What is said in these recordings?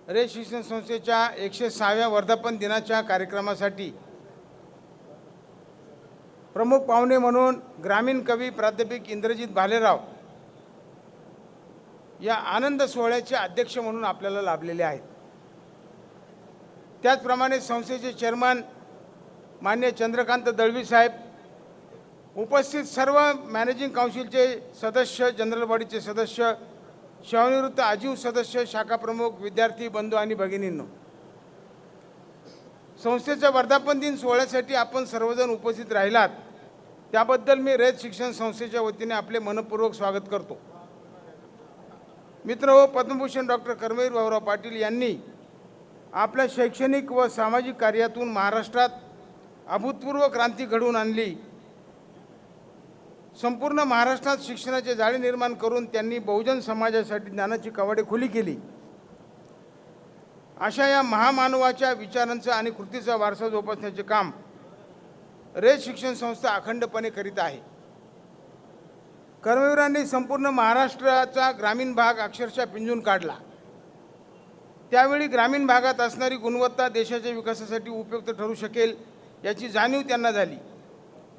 रयत शिक्षण संस्थेच्या 106व्या वर्धापन दिनाच्या कार्यक्रमासाठी प्रमुख पाहुणे म्हणून ग्रामीण कवी प्राध्यापक इंद्रजित भालेराव या आनंद सोहळ्याचे अध्यक्ष म्हणून आपल्याला लाभलेले आहेत। त्याचप्रमाणे संस्थेचे चेअरमन माननीय चंद्रकांत दळवी साहेब, उपस्थित सर्व मॅनेजिंग काउन्सिलचे सदस्य, जनरल बॉडीचे सदस्य, सेवानिवृत्त आजीव सदस्य, शाखा प्रमुख, विद्यार्थी बंधू आणि भगिनींनो, संस्थेच्या वर्धापन दिन सोहळ्यासाठी आपण सर्वजण उपस्थित राहिलात त्याबद्दल मी रयत शिक्षण संस्थेच्या वतीने आपले मनपूर्वक स्वागत करतो। मित्रहो, पद्मभूषण डॉक्टर कर्मवीर भाऊराव पाटील यांनी आपल्या शैक्षणिक व सामाजिक कार्यातून महाराष्ट्रात अभूतपूर्व क्रांती घडवून आणली। संपूर्ण महाराष्ट्रात शिक्षणाचे जाळे निर्माण करून त्यांनी बहुजन समाजासाठी ज्ञानाची कवाडे खुली केली। अशा या महामानवाच्या विचारांचा आणि कृतीचा वारसा जोपासण्याचे काम रयत शिक्षण संस्था अखंडपणे करीत आहे। कर्मवीरांनी संपूर्ण महाराष्ट्राचा ग्रामीण भाग अक्षरशः पिंजून काढला। त्यावेळी ग्रामीण भागात असणारी गुणवत्ता देशाच्या विकासासाठी उपयुक्त ठरू शकेल याची जाणीव त्यांना झाली।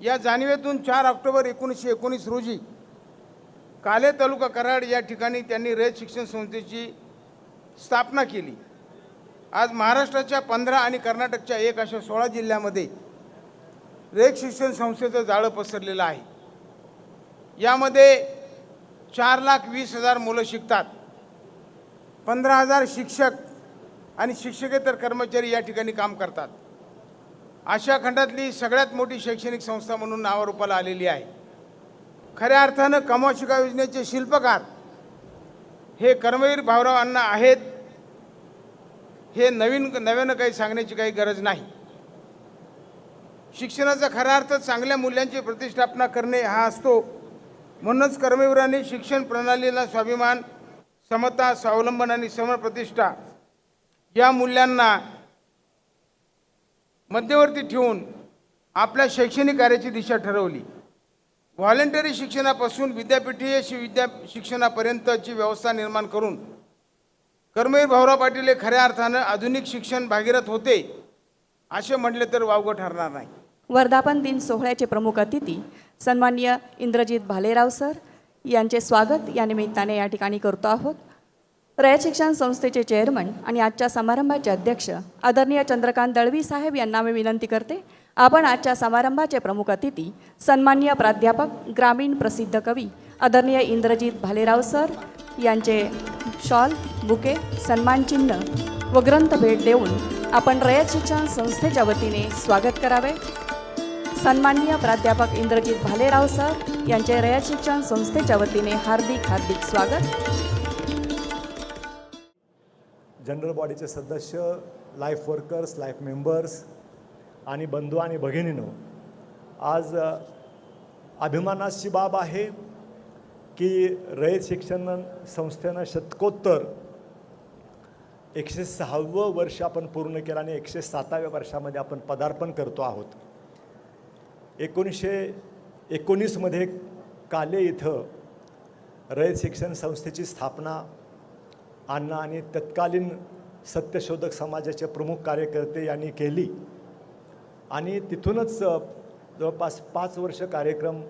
या जाणीवेतून 4 ऑक्टोबर 1919 रोजी काले तालुका कराड या ठिकाणी त्यांनी रयत शिक्षण संस्थेची स्थापना केली। आज महाराष्ट्राच्या 15 आणि कर्नाटकच्या 1 अशा 16 जिल्ह्यामध्ये रयत शिक्षण संस्थेचं जाळं पसरलेलं आहे। यामध्ये 4,20,000 मुलं शिकतात, 15,000 शिक्षक आणि शिक्षकेतर कर्मचारी या ठिकाणी काम करतात। आशिया खंडातली सगळ्यात मोठी शैक्षणिक संस्था म्हणून नावारूपाला आलेली आहे। खऱ्या अर्थानं कमवा शिका योजनेचे शिल्पकार हे कर्मवीर भाऊराव अण्णा आहेत, हे नव्यानं काही सांगण्याची काही गरज नाही। शिक्षणाचा खरा अर्थ चांगल्या मूल्यांची प्रतिष्ठापना करणे हा असतो। म्हणूनच कर्मवीरांनी शिक्षण प्रणालीला स्वाभिमान, समता, स्वावलंबन आणि समप्रतिष्ठा या मूल्यांना मध्यवर्ती ठेवून आपल्या शैक्षणिक कार्याची दिशा ठरवली। व्हॉलंटरी शिक्षणापासून विद्यापीठीय शिक्षणापर्यंतची व्यवस्था निर्माण करून कर्मवीर भाऊराव पाटील हे खऱ्या अर्थानं आधुनिक शिक्षण भागीरथ होते असे म्हटले तर वावगं ठरणार नाही। वर्धापन दिन सोहळ्याचे प्रमुख अतिथी सन्माननीय इंद्रजित भालेराव सर यांचे स्वागत या निमित्ताने या ठिकाणी करतो आहोत। रयत शिक्षण संस्थेचे चेअरमन आणि आजच्या समारंभाचे अध्यक्ष आदरणीय चंद्रकांत दळवी साहेब यांना मी विनंती करते, आपण आजच्या समारंभाचे प्रमुख अतिथी सन्माननीय प्राध्यापक, ग्रामीण प्रसिद्ध कवी आदरणीय इंद्रजित भालेराव सर यांचे शॉल, बुके, सन्मानचिन्ह व ग्रंथ भेट देऊन आपण रयत शिक्षण संस्थेच्या वतीने स्वागत करावे। सन्माननीय प्राध्यापक इंद्रजित भालेराव सर यांचे रयत शिक्षण संस्थेच्या वतीने हार्दिक स्वागत। जनरल बॉडीचे सदस्य, लाईफ वर्कर्स, लाईफ मेंबर्स आणि बंधू आणि भगिनींनो, आज अभिमानाची बाब आहे की रयत शिक्षण संस्थेनं शतकोत्तर 106वं वर्ष आपण पूर्ण केलं आणि 107व्या वर्षामध्ये आपण पदार्पण करतो आहोत। 1919 मध्ये काले इथं रयत शिक्षण संस्थेची स्थापना अण्णा आणि तत्कालीन सत्यशोधक समाजाचे प्रमुख कार्यकर्ते यांनी केली आणि तिथूनच जवळपास 5 वर्ष कार्यक्रम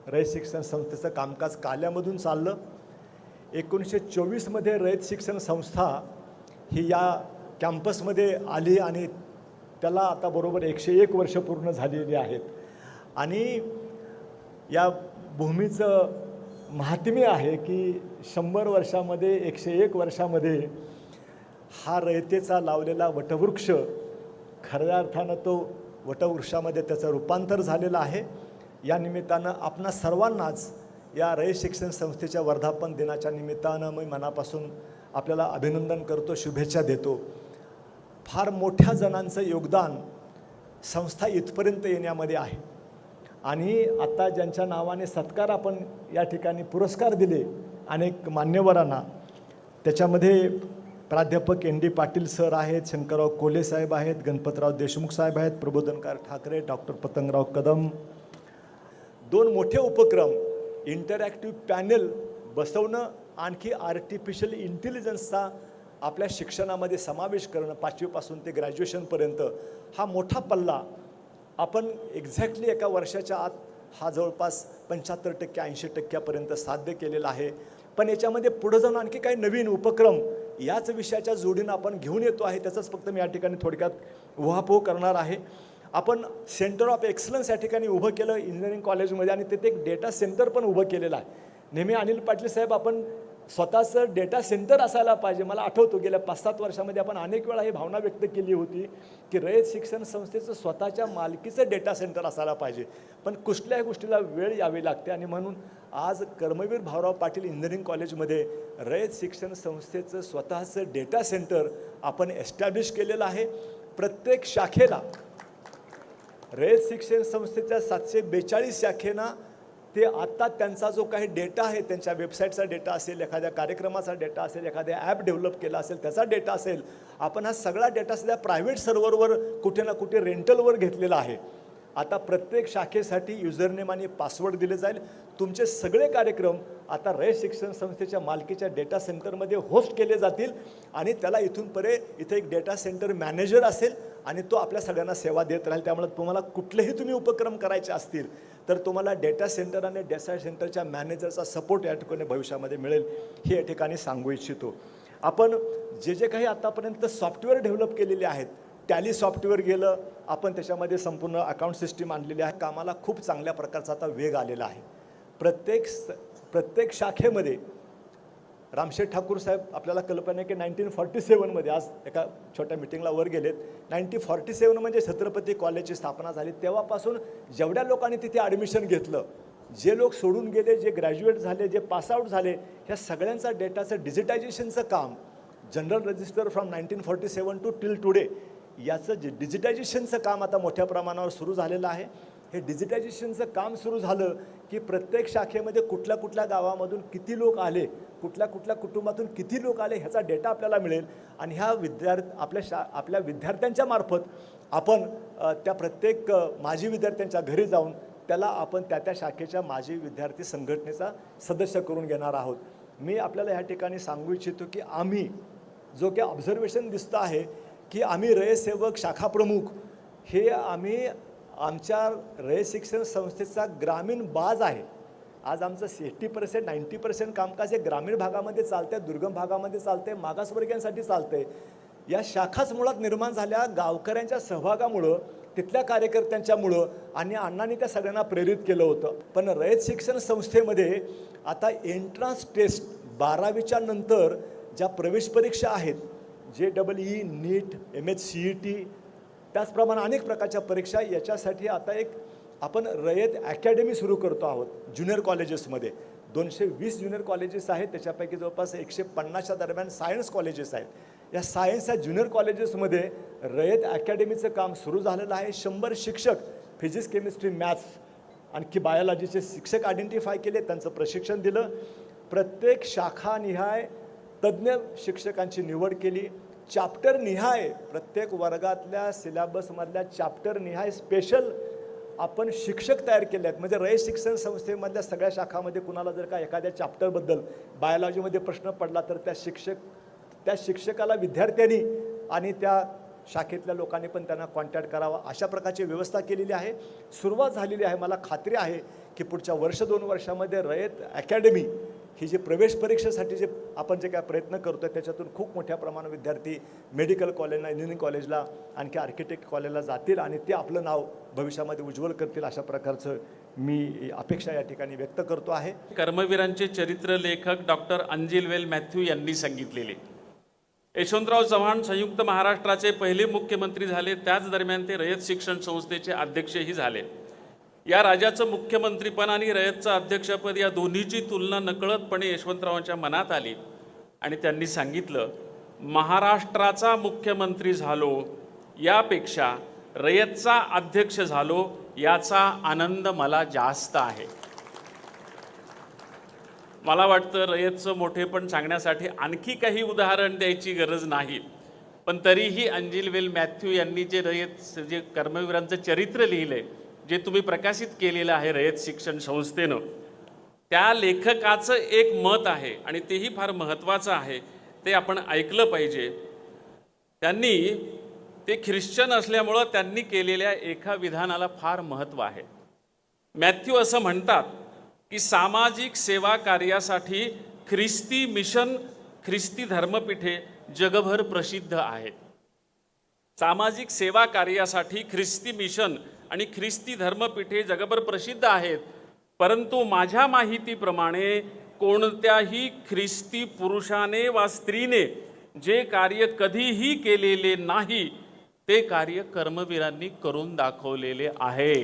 रयत शिक्षण संस्थेचं कामकाज काल्यामधून चाललं। 1924 मध्ये रयत शिक्षण संस्था ही या कॅम्पसमध्ये आली आणि त्याला आता बरोबर 101 वर्ष पूर्ण झालेली आहेत आणि या भूमीचं महात्म्य आहे की 100 वर्षामध्ये 101 वर्षामध्ये हा रयतेचा लावलेला वटवृक्ष खऱ्या अर्थानं तो वटवृक्षामध्ये त्याचं रूपांतर झालेलं आहे। या निमित्तानं आपणा सर्वांनाच या रयत शिक्षण संस्थेच्या वर्धापन दिनाच्या निमित्तानं मी मनापासून आपल्याला अभिनंदन करतो, शुभेच्छा देतो। फार मोठ्या जणांचं योगदान संस्था इथपर्यंत येण्यामध्ये आहे आणि आता ज्यांच्या नावाने सत्कार आपण या ठिकाणी पुरस्कार दिले अनेक मान्यवरांना, त्याच्यामध्ये प्राध्यापक ND पाटील सर आहेत, शंकरराव कोले साहेब आहेत, गणपतराव देशमुख साहेब आहेत, प्रबोधनकार ठाकरे, डॉक्टर पतंगराव कदम। 2 मोठे उपक्रम, इंटरॅक्टिव्ह पॅनल बसवणं, आणखी आर्टिफिशियल इंटेलिजन्सचा आपल्या शिक्षणामध्ये समावेश करणं 5वीपासून ते ग्रॅज्युएशनपर्यंत हा मोठा पल्ला आपण एक्झॅक्टली एका वर्षाच्या आत हा जवळपास 75% 80% साध्य केलेला आहे. पण याच्यामध्ये पुढं जाऊन आणखी काही नवीन उपक्रम याच विषयाच्या जोडीनं आपण घेऊन येतो आहे. त्याचंच फक्त मी या ठिकाणी थोडक्यात उहापोह करणार आहे. आपण सेंटर ऑफ एक्सलन्स या ठिकाणी उभं केलं इंजिनिअरिंग कॉलेजमध्ये आणि तिथे एक डेटा सेंटर पण उभं केलेलं आहे. नेहमी अनिल पाटील साहेब आपण स्वतःचं डेटा सेंटर असायला पाहिजे. मला आठवतो गेल्या 5-7 वर्षामध्ये आपण अनेक वेळा ही भावना व्यक्त केली होती की रयत शिक्षण संस्थेचं स्वतःच्या मालकीचं डेटा सेंटर असायला पाहिजे. पण कुठल्याही गोष्टीला वेळ यावी लागते आणि म्हणून आज कर्मवीर भाऊराव पाटील इंजिनिअरिंग कॉलेजमध्ये रयत शिक्षण संस्थेचं स्वतःचं डेटा सेंटर आपण एस्टॅब्लिश केलेलं आहे. प्रत्येक शाखेला रयत शिक्षण संस्थेच्या 742 शाखेना ते आत्ता त्यांचा जो काही डेटा आहे, त्यांच्या वेबसाईटचा डेटा असेल, एखाद्या कार्यक्रमाचा डेटा असेल, एखाद्या ॲप डेव्हलप केला असेल त्याचा डेटा असेल, आपण हा सगळा डेटा सध्या प्रायव्हेट सर्व्हरवर कुठे ना कुठे रेंटलवर घेतलेला आहे. आता प्रत्येक शाखेसाठी युजरनेम आणि पासवर्ड दिले जाईल. तुमचे सगळे कार्यक्रम आता रयत शिक्षण संस्थेच्या मालकीच्या डेटा सेंटरमध्ये होस्ट केले जातील आणि त्याला इथून पुढे इथे एक डेटा सेंटर मॅनेजर असेल आणि तो आपल्या सगळ्यांना सेवा देत राहील. त्यामुळे तुम्हाला कुठलेही तुम्ही उपक्रम करायचे असतील तर तुम्हाला डेटा सेंटर आणि डेटा सेंटरच्या मॅनेजरचा सपोर्ट या ठिकाणी भविष्यामध्ये मिळेल हे या ठिकाणी सांगू इच्छितो. आपण जे काही आतापर्यंत सॉफ्टवेअर डेव्हलप केलेले आहेत, टॅली सॉफ्टवेअर गेलं, आपण त्याच्यामध्ये संपूर्ण अकाउंट सिस्टीम आणलेली आहे. कामाला खूप चांगल्या प्रकारचा आता वेग आलेला आहे. प्रत्येक शाखेमध्ये रामशेठ ठाकूर साहेब आपल्याला कल्पना आहे की 1947मध्ये आज एका छोट्या मिटिंगला वर गेलेत. 1947 म्हणजे छत्रपती कॉलेजची स्थापना झाली. तेव्हापासून जेवढ्या लोकांनी तिथे ॲडमिशन घेतलं, जे लोक सोडून गेले, जे ग्रॅज्युएट झाले, जे पासआउट झाले, ह्या सगळ्यांचा डेटाचं डिजिटायझेशनचं काम general register from 1947 to till today याचं जे डिजिटायझेशनचं काम आता मोठ्या प्रमाणावर सुरू झालेलं आहे. हे डिजिटायझेशनचं काम सुरू झालं की प्रत्येक शाखेमध्ये कुठल्या कुठल्या गावामधून किती लोक आले, कुठल्या कुठल्या कुटुंबातून किती लोक आले ह्याचा डेटा आपल्याला मिळेल आणि ह्या आपल्या विद्यार्थ्यांच्या मार्फत आपण त्या प्रत्येक माजी विद्यार्थ्यांच्या घरी जाऊन त्याला आपण त्या शाखेच्या माजी विद्यार्थी संघटनेचा सदस्य करून घेणार आहोत. मी आपल्याला ह्या ठिकाणी सांगू इच्छितो की आम्ही जो काही ऑब्झर्वेशन दिसतं आहे की आम्ही रयत सेवक शाखा प्रमुख हे आम्ही आमच्या रयत शिक्षण संस्थेचा ग्रामीण बाज आहे. आज आमचं 80% 90% कामकाज हे ग्रामीण भागामध्ये चालतं आहे, दुर्गम भागामध्ये चालतं आहे, मागासवर्गीयांसाठी चालतं आहे. या शाखाच मुळात निर्माण झाल्या गावकऱ्यांच्या सहभागामुळं, तिथल्या कार्यकर्त्यांच्यामुळं आणि अण्णांनी त्या सगळ्यांना प्रेरित केलं होतं. पण रयत शिक्षण संस्थेमध्ये आता एंट्रन्स टेस्ट 12वीच्या नंतर ज्या प्रवेश परीक्षा आहेत, JEE, नीट, MHCET, त्याचप्रमाणे अनेक प्रकारच्या परीक्षा, याच्यासाठी आता एक आपण रयत अकॅडमी सुरू करतो आहोत. ज्युनियर कॉलेजेसमध्ये 220 ज्युनियर कॉलेजेस आहेत, त्याच्यापैकी जवळपास 150च्या दरम्यान सायन्स कॉलेजेस आहेत. या सायन्सच्या ज्युनियर कॉलेजेसमध्ये रयत अकॅडमीचं काम सुरू झालेलं आहे. 100 शिक्षक फिजिक्स, केमिस्ट्री, मॅथ्स आणखी बायोलॉजीचे शिक्षक आयडेंटिफाय केले, त्यांचं प्रशिक्षण दिलं. प्रत्येक शाखानिहाय तज्ज्ञ शिक्षकांची निवड केली. चॅप्टर निहाय प्रत्येक वर्गातल्या सिलेबसमधल्या चॅप्टर निहाय स्पेशल आपण शिक्षक तयार केले आहेत. म्हणजे रयत शिक्षण संस्थेमधल्या सगळ्या शाखामध्ये कुणाला जर का एखाद्या चॅप्टरबद्दल बायोलॉजीमध्ये प्रश्न पडला तर त्या शिक्षकाला विद्यार्थ्यांनी आणि त्या शाखेतल्या लोकांनी पण त्यांना कॉन्टॅक्ट करावा, अशा प्रकारची व्यवस्था केलेली आहे. सुरुवात झालेली आहे. मला खात्री आहे की पुढच्या 1-2 वर्षामध्ये रयत अकॅडमी ही जी प्रवेश परीक्षेसाठी जे आपण जे काय प्रयत्न करतो आहे त्याच्यातून खूप मोठ्या प्रमाणात विद्यार्थी मेडिकल कॉलेजला, इंजिनिअरिंग कॉलेजला, आणखी आर्किटेक्ट कॉलेजला जातील आणि ते आपलं नाव भविष्यामध्ये उज्ज्वल करतील, अशा प्रकारचं मी अपेक्षा या ठिकाणी व्यक्त करतो आहे. कर्मवीरांचे चरित्र लेखक डॉक्टर अंजिलवेल मॅथ्यू यांनी सांगितलेले. यशवंतराव चव्हाण संयुक्त महाराष्ट्राचे पहिले मुख्यमंत्री झाले, त्याच दरम्यान ते रयत शिक्षण संस्थेचे अध्यक्षही झाले. या राज्याचं मुख्यमंत्रीपण आणि रयतचं अध्यक्षपद या दोन्हीची तुलना नकळतपणे यशवंतरावांच्या मनात आली आणि त्यांनी सांगितलं, महाराष्ट्राचा मुख्यमंत्री झालो यापेक्षा रयतचा अध्यक्ष झालो याचा आनंद मला जास्त आहे. मला वाटतं रयतचं मोठेपण सांगण्यासाठी आणखी काही उदाहरण द्यायची गरज नाही, पण तरीही अंजिलवेल मॅथ्यू यांनी जे कर्मवीरांचं चरित्र लिहिलं आहे, जे तुम्ही प्रकाशित केलेलं आहे रयत शिक्षण संस्थेनं, त्या लेखकाचं एक मत आहे आणि तेही फार महत्त्वाचं आहे. ते आपण ऐकलं पाहिजे. त्यांनी ते ख्रिश्चन असल्यामुळं त्यांनी केलेल्या एका विधानाला फार महत्त्व आहे. मॅथ्यू असं म्हणतात की सामाजिक सेवा कार्यासाठी ख्रिस्ती मिशन, ख्रिस्ती धर्मपीठे जगभर प्रसिद्ध आहेत. सामाजिक सेवा कार्यासाठी ख्रिस्ती मिशन आणि ख्रिस्ती धर्मपीठे जगभर प्रसिद्ध आहेत, परंतु माझ्या माहितीप्रमाणे कोणत्याही ख्रिस्ती पुरुषाने वा स्त्रीने जे कार्य कधीही केलेले नाही ते कार्य कर्मवीरांनी करून दाखवलेले आहे.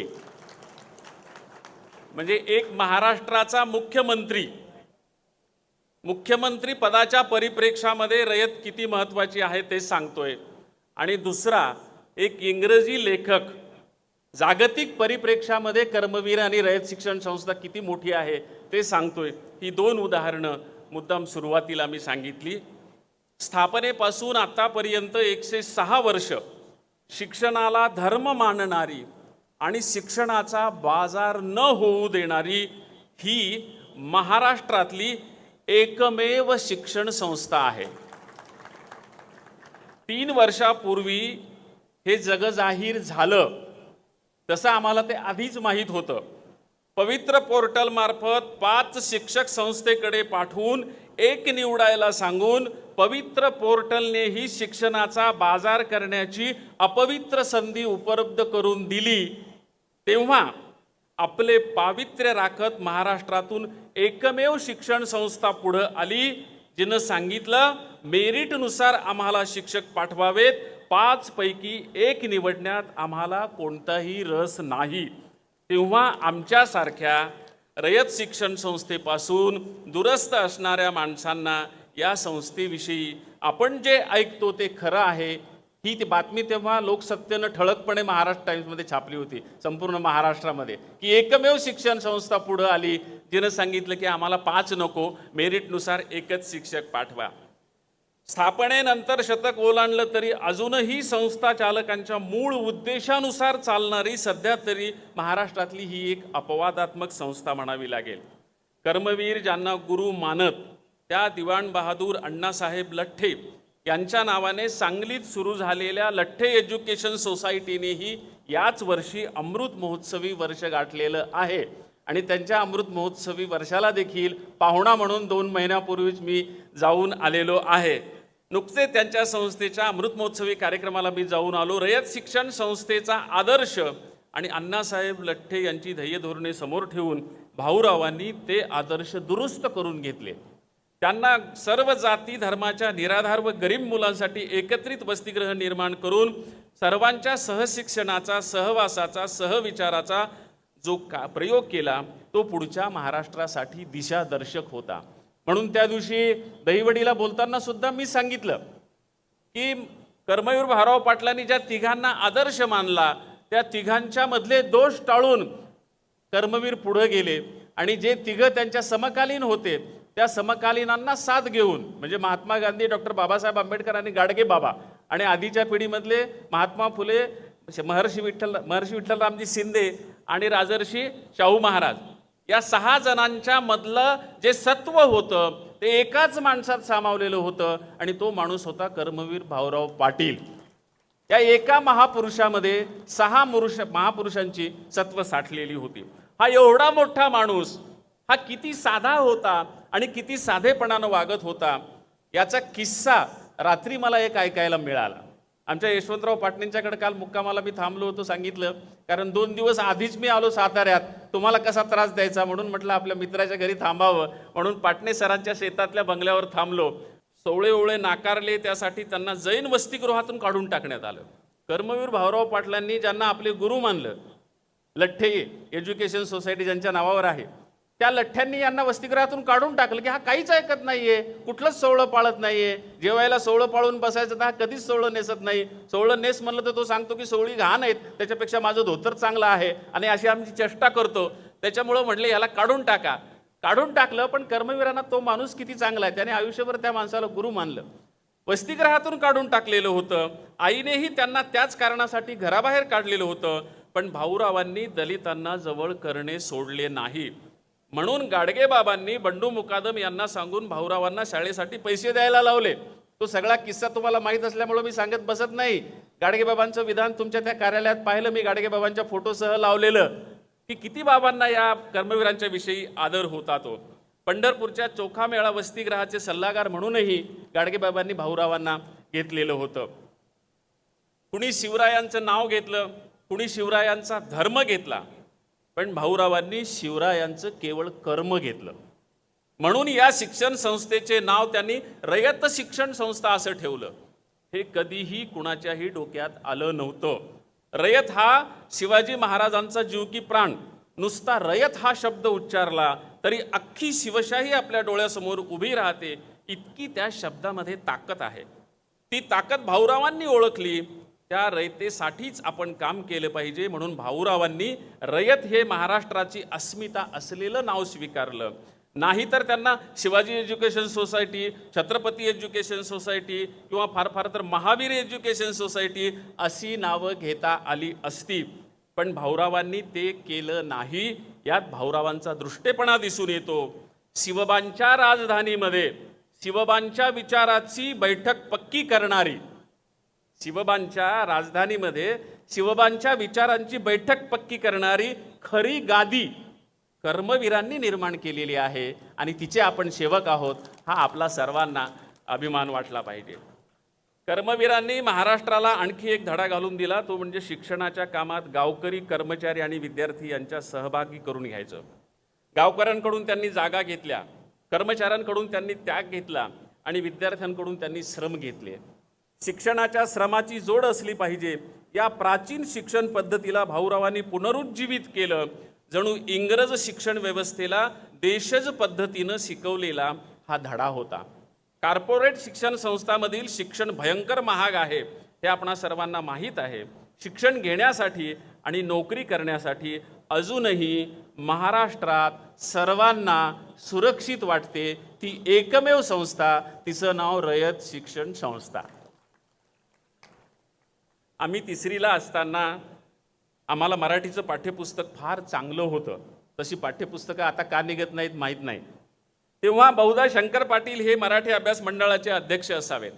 म्हणजे एक महाराष्ट्राचा मुख्यमंत्री पदाच्या परिप्रेक्षामध्ये रयत किती महत्त्वाची आहे ते सांगतोय, आणि दुसरा एक इंग्रजी लेखक जागतिक परिप्रेक्षामध्ये कर्मवीर आणि रयत शिक्षण संस्था किती मोठी आहे ते सांगतोय. ही दोन उदाहरणं मुद्दाम सुरुवातीला मी सांगितली. स्थापनेपासून आतापर्यंत 106 वर्ष शिक्षणाला धर्म मानणारी आणि शिक्षणाचा बाजार न होऊ देणारी ही महाराष्ट्रातली एकमेव शिक्षण संस्था आहे. 3 वर्षापूर्वी हे जगजाहीर झालं, तसं आम्हाला ते आधीच माहीत होतं. पवित्र पोर्टल मार्फत 5 शिक्षक संस्थेकडे पाठवून 1 निवडायला सांगून पवित्र पोर्टलनेही शिक्षणाचा बाजार करण्याची अपवित्र संधी उपलब्ध करून दिली. तेव्हा आपले पावित्र्य राखत महाराष्ट्रातून एकमेव शिक्षण संस्था पुढे आली, जिनं सांगितलं मेरिटनुसार आम्हाला शिक्षक पाठवावेत, 5 पैकी 1 निवडण्यात आम्हाला कोणताही रस नाही. तेव्हा आमच्यासारख्या रयत शिक्षण संस्थेपासून दूरस्थ असणाऱ्या माणसांना या संस्थेविषयी आपण जे ऐकतो ते खरं आहे, ही ती बातमी तेव्हा लोकसत्तेनं ठळकपणे महाराष्ट्र टाइम्समध्ये छापली होती संपूर्ण महाराष्ट्रामध्ये, की एकमेव शिक्षण संस्था पुढं आली जिनं सांगितलं की आम्हाला 5 नको, मेरिटनुसार 1च शिक्षक पाठवा. स्थापनेनंतर शतक ओलांडलं तरी अजूनही संस्था चालकांच्या मूळ उद्देशानुसार चालणारी सध्या तरी महाराष्ट्रातली ही एक अपवादात्मक संस्था म्हणावी लागेल. कर्मवीर ज्यांना गुरु मानत त्या दिवाण बहादूर अण्णासाहेब लठ्ठे यांच्या नावाने सांगलीत सुरू झालेल्या लठ्ठे एज्युकेशन सोसायटीनेही याच वर्षी अमृत महोत्सवी वर्ष गाठलेलं आहे, आणि त्यांच्या अमृत महोत्सवी वर्षाला देखील पाहुणा म्हणून 2 महिन्यापूर्वीच मी जाऊन आलेलो आहे. नुकते त्यांच्या संस्थेच्या अमृत महोत्सवी कार्यक्रमाला मी जाऊन आलो. रयत शिक्षण संस्थेचा आदर्श आणि अण्णासाहेब लठ्ठे यांची ध्येय धोरणे समोर ठेवून भाऊरावांनी ते आदर्श दुरुस्त करून घेतले. त्यांना सर्व जाती धर्माच्या निराधार व गरीब मुलांसाठी एकत्रित वसतिगृह निर्माण करून सर्वांच्या सहशिक्षणाचा, सहवासाचा, सहविचाराचा जो प्रयोग केला तो पुढच्या महाराष्ट्रासाठी दिशादर्शक होता. म्हणून त्या दिवशी दहिवडीला बोलताना सुद्धा मी सांगितलं की कर्मवीर भाऊराव पाटलांनी ज्या तिघांना आदर्श मानला त्या तिघांच्या मधले दोष टाळून कर्मवीर पुढे गेले, आणि जे तिघं त्यांच्या समकालीन होते त्या समकालीनांना साथ घेऊन, म्हणजे महात्मा गांधी, डॉक्टर बाबासाहेब आंबेडकर आणि गाडगे बाबा, आणि आधीच्या पिढीमधले महात्मा फुले, महर्षी विठ्ठलरामजी शिंदे आणि राजर्षी शाहू महाराज, या 6 जणांच्या मधलं जे सत्व होतं ते एकाच माणसात सामावलेलं होतं, आणि तो माणूस होता कर्मवीर भाऊराव पाटील. या एका महापुरुषामध्ये 6 महापुरुषांची सत्व साठलेली होती. हा एवढा मोठा माणूस हा किती साधा होता आणि किती साधेपणानं वागत होता याचा किस्सा रात्री मला एक ऐकायला मिळाला. आमच्या यशवंतराव पाटणींच्याकडे काल मुक्कामाला मी थांबलो होतो, सांगितलं, कारण 2 दिवस आधीच मी आलो साताऱ्यात, तुम्हाला कसा त्रास द्यायचा म्हणून म्हटलं आपल्या मित्राच्या घरी थांबावं, म्हणून पाटणे सरांच्या शेतातल्या बंगल्यावर थांबलो. सोवळे नाकारले, त्यासाठी त्यांना जैन वसतिगृहातून काढून टाकण्यात आलं. कर्मवीर भाऊराव पाटलांनी ज्यांना आपले गुरु मानलं, लठ्ठे एज्युकेशन सोसायटी ज्यांच्या नावावर आहे, त्या लठ्ठ्यांनी यांना वसतिगृहातून काढून टाकलं की हा काहीच ऐकत नाहीये, कुठलंच सोवळं पाळत नाहीये, जेवायला सोवळं पाळून बसायचं तर हा कधीच सोवळं नेसत नाही, सोवळं नेस म्हणलं तर तो सांगतो की सोवळी घाण आहेत, त्याच्यापेक्षा माझं धोतर चांगलं आहे, आणि अशी आमची चेष्टा करतो. त्याच्यामुळं म्हटलं याला काढून टाका. काढून टाकलं, पण कर्मवीरांना तो माणूस किती चांगला आहे, त्याने आयुष्यभर त्या माणसाला गुरु मानलं. वसतिगृहातून काढून टाकलेलं होतं, आईनेही त्यांना त्याच कारणासाठी घराबाहेर काढलेलं होतं, पण भाऊरावांनी दलितांना जवळ करणे सोडले नाही. म्हणून गाडगेबाबांनी बंडू मुकादम यांना सांगून भाऊरावांना शाळेसाठी पैसे द्यायला लावले. तो सगळा किस्सा तुम्हाला माहीत असल्यामुळे मी सांगत बसत नाही. गाडगेबाबांचं विधान तुमच्या त्या कार्यालयात पाहिलं मी, गाडगेबाबांच्या फोटोसह लावलेलं, की किती बाबांना या कर्मवीरांच्या विषयी आदर होता. तो पंढरपूरच्या चोखामेळा वसतिगृहाचे सल्लागार म्हणूनही गाडगेबाबांनी भाऊरावांना घेतलेलं होतं. कुणी शिवरायांचं नाव घेतलं, कुणी शिवरायांचा धर्म घेतला, पण भाऊरावांनी शिवरायांचं केवळ कर्म घेतलं. म्हणून या शिक्षण संस्थेचे नाव त्यांनी रयत शिक्षण संस्था असं ठेवलं. हे कधीही कुणाच्याही डोक्यात आलं नव्हतं. रयत हा शिवाजी महाराजांचा जीव की प्राण. नुसता रयत हा शब्द उच्चारला तरी अख्खी शिवशाही आपल्या डोळ्यासमोर उभी राहते, इतकी त्या शब्दामध्ये ताकद आहे. ती ताकद भाऊरावांनी ओळखली. त्या रयतेसाठीच आपण काम केलं पाहिजे म्हणून भाऊरावांनी रयत हे महाराष्ट्राची अस्मिता असलेलं नाव स्वीकारलं. नाहीतर त्यांना Shivaji education society, Chhatrapati education society किंवा फार फार तर महावीर एज्युकेशन सोसायटी अशी नावं घेता आली असती. पण भाऊरावांनी ते केलं नाही. यात भाऊरावांचा दृष्टेपणा दिसून येतो. शिवबांच्या राजधानीमध्ये शिवबांच्या विचाराची बैठक पक्की करणारी, शिवबांच्या राजधानीमध्ये शिवबांच्या विचारांची बैठक पक्की करणारी खरी गादी कर्मवीरांनी निर्माण केलेली आहे आणि तिचे आपण सेवक आहोत. हा आपला सर्वांना अभिमान वाटला पाहिजे. कर्मवीरांनी महाराष्ट्राला आणखी एक धडा घालून दिला, तो म्हणजे शिक्षणाच्या कामात गावकरी, कर्मचारी आणि विद्यार्थी यांच्या सहभागी करून घ्यायचं. गावकऱ्यांकडून त्यांनी जागा घेतल्या, कर्मचाऱ्यांकडून त्यांनी त्याग घेतला आणि विद्यार्थ्यांकडून त्यांनी श्रम घेतले. शिक्षणाच्या श्रमाची जोड असली पाहिजे या प्राचीन शिक्षण पद्धतीला भाऊरावांनी पुनरुज्जीवित केलं. जणू इंग्रज शिक्षण व्यवस्थेला देशज पद्धतीनं शिकवलेला हा धडा होता. कॉर्पोरेट शिक्षण संस्थांमधील शिक्षण भयंकर महाग आहे हे आपणा सर्वांना माहीत आहे. शिक्षण घेण्यासाठी आणि नोकरी करण्यासाठी अजूनही महाराष्ट्रात सर्वांना सुरक्षित वाटते ती एकमेव संस्था, तिचं नाव रयत शिक्षण संस्था. आम्ही तिसरीला असताना आम्हाला मराठीचं पाठ्यपुस्तक फार चांगलं होतं. तशी पाठ्यपुस्तकं आता का निघत नाहीत माहीत नाही. तेव्हा बहुधा शंकर पाटील हे मराठी अभ्यास मंडळाचे अध्यक्ष असावेत.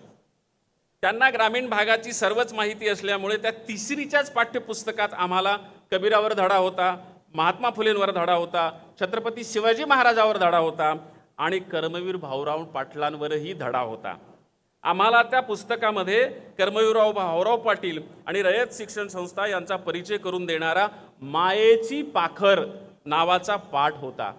त्यांना ग्रामीण भागाची सर्वच माहिती असल्यामुळे त्या तिसरीच्याच पाठ्यपुस्तकात आम्हाला कबीरावर धडा होता, महात्मा फुलेंवर धडा होता, छत्रपती शिवाजी महाराजावर धडा होता आणि कर्मवीर भाऊराव पाटलांवरही धडा होता. आम्हाला त्या पुस्तकामध्ये कर्मवीरराव भाऊराव पाटील आणि रयत शिक्षण संस्था यांचा परिचय करून देणारा मायेची पाखर नावाचा पाठ होता.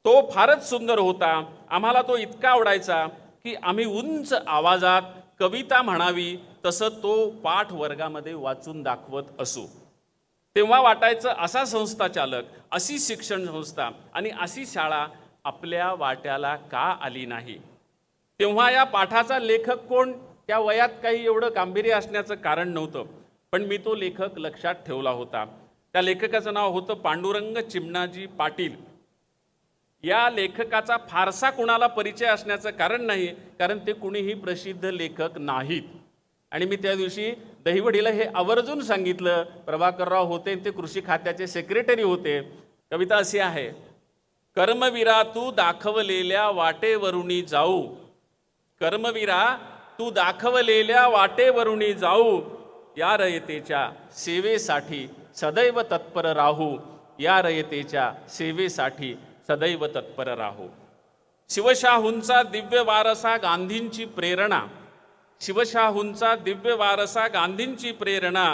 तो फारच सुंदर होता. आम्हाला तो इतका आवडायचा की आम्ही उंच आवाजात कविता म्हणावी तसं तो पाठ वर्गामध्ये वाचून दाखवत असू. तेव्हा वाटायचं असा संस्था चालक, अशी शिक्षण संस्था आणि अशी शाळा आपल्या वाट्याला का आली नाही. तेव्हा या पाठाचा लेखक कोण, त्या वयात काही एवढं गांभीर्य असण्याचं कारण नव्हतं, पण मी तो लेखक लक्षात ठेवला होता. त्या लेखकाचं नाव होतं पांडुरंग चिमणाजी पाटील. या लेखकाचा फारसा कुणाला परिचय असण्याचं कारण नाही, कारण ते कुणीही प्रसिद्ध लेखक नाहीत. आणि मी त्या दिवशी दहिवडीला हे आवर्जून सांगितलं. प्रभाकरराव होते, ते कृषी खात्याचे सेक्रेटरी होते. कविता अशी आहे: कर्मवीरा तू दाखवलेल्या वाटेवरुनी जाऊ, कर्मवीरा तू दाखवलेल्या वाटेवरुनी जाऊ, या रयतेच्या सेवेसाठी सदैव तत्पर राहू, या रयतेच्या सेवेसाठी सदैव तत्पर राहू. शिवशाहूंचा दिव्य वारसा गांधींची प्रेरणा, शिवशाहूंचा दिव्य वारसा गांधींची प्रेरणा,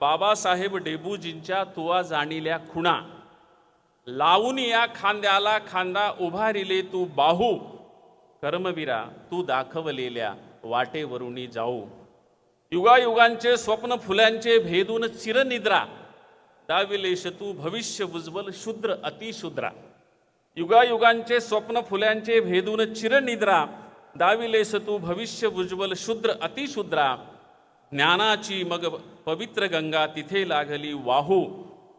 बाबासाहेब डेबूजींच्या तुवा जाणिल्या खुणा, लावून या खांद्याला खांदा उभारिले तू बाहू, कर्मवीरा तू दाखवलेल्या वाटेवरुनी जाऊ. युगायुगांचे स्वप्न फुल्यांचे भेदून चिरनिद्रा, दाविलेश तू भविष्य उज्ज्वल शूद्र अतिशूद्रा. युगायुगांचे स्वप्न फुल्यांचे भेदून चिरनिद्रा, दाविलेस तू भविष्य उज्ज्वल शूद्र अतिशूद्रा. ज्ञानाची मग पवित्र गंगा तिथे लागली वाहू,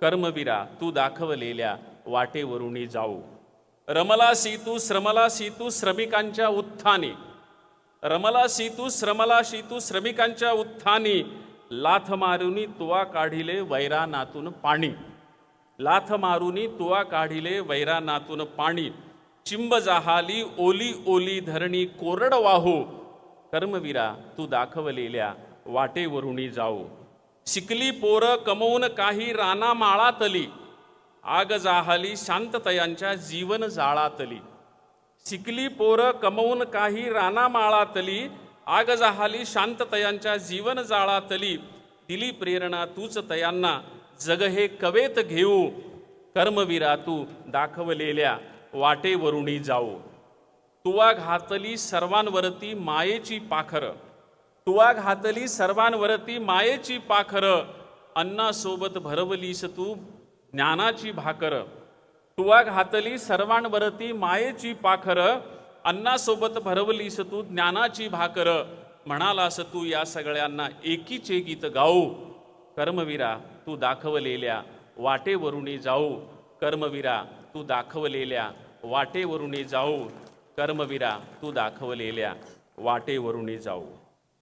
कर्मवीरा तू दाखवलेल्या वाटेवरुनी जाऊ. रमला सीतू श्रमला सीतू श्रमिकांच्या उत्थानी, रमला सीतू श्रमला सीतू श्रमिकांच्या उत्थानी, लाथ मारुनी तुवा काढिले वैरानातून पाणी. लाथ मारुनी तुवा काढिले वैरानातून पाणी, चिंब जाहाली ओली ओली धरणी कोरड वाहू, कर्मवीरा तू दाखवलेल्या वाटेवरुनी जाऊ. शिकली पोर कमवून काही राना माळातली, आग जाहली शांततयांच्या जीवन जाळातली. शिकली पोर कमवून काही राना माळातली, आग जाहली शांततयांच्या जीवन जाळातली. दिली प्रेरणा तूच तयांना जग हे कवेत घेऊ, कर्मवीरा तू दाखवलेल्या वाटेवरुनी जाऊ. तुवा घातली सर्वांवरती मायेची पाखर, तुवा घातली सर्वांवरती मायेची पाखर. अन्नासोबत भरवलीस तू ज्ञानाची भाकर, तुवा घातली सर्वांवरती मायेची पाखर. अन्नासोबत भरवलीस तू ज्ञानाची भाकर. म्हणालास तू या सगळ्यांना एकीचे गीत गाऊ, कर्मवीरा तू दाखवलेल्या वाटेवरुनी जाऊ. कर्मवीरा तू दाखवलेल्या वाटेवरुनी जाऊ. कर्मवीरा तू दाखवलेल्या वाटेवरुनी जाऊ.